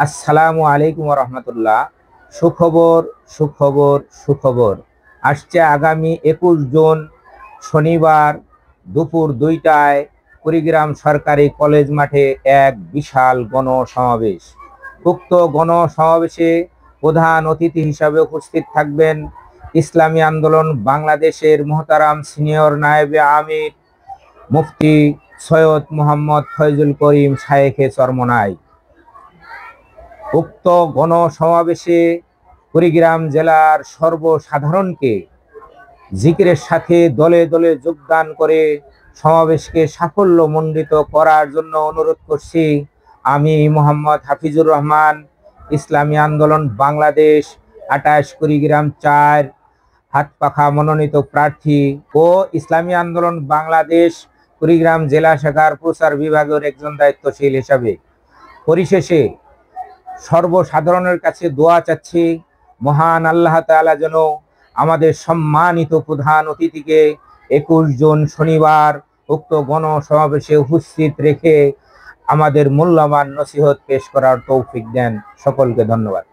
আসসালামু আলাইকুম রহমতুল্লাহ। সুখবর সুখবর সুখবর আসছে আগামী 21 জুন শনিবার দুপুর 2টায় কুড়িগ্রাম সরকারি কলেজ মাঠে এক বিশাল গণসমাবেশ। উক্ত গণসমাবেশে প্রধান অতিথি হিসাবে উপস্থিত থাকবেন ইসলামী আন্দোলন বাংলাদেশের মোহতারাম সিনিয়র নায়েবে আমির মুফতি সৈয়দ মোহাম্মদ ফয়জুল করিম শায়েখে চরমনাই। উক্ত গণসমাবেশে কুড়িগ্রাম জেলার সর্বসাধারণকে জিকিরের সাথে দলে দলে যোগদান করে সমাবেশকে সাফল্যমণ্ডিত করার জন্য অনুরোধ করছি। আমি মোহাম্মদ হাফিজুর রহমান, ইসলামী আন্দোলন বাংলাদেশ 28 কুড়িগ্রাম 4 হাতপাখা মনোনীত প্রার্থী ও ইসলামী আন্দোলন বাংলাদেশ কুড়িগ্রাম জেলা শাখার প্রচার বিভাগের একজন দায়িত্বশীল হিসাবে। পরিশেষে সর্বসাধারণের কাছে দোয়া চাচ্ছি, মহান আল্লাহ তাআলা যেন আমাদের সম্মানিত প্রধান অতিথিকে 21 জুন শনিবার উক্ত গণসমাবেশে উপস্থিত রেখে আমাদের মূল্যবান নসিহত পেশ করার তৌফিক দেন। সকলকে ধন্যবাদ।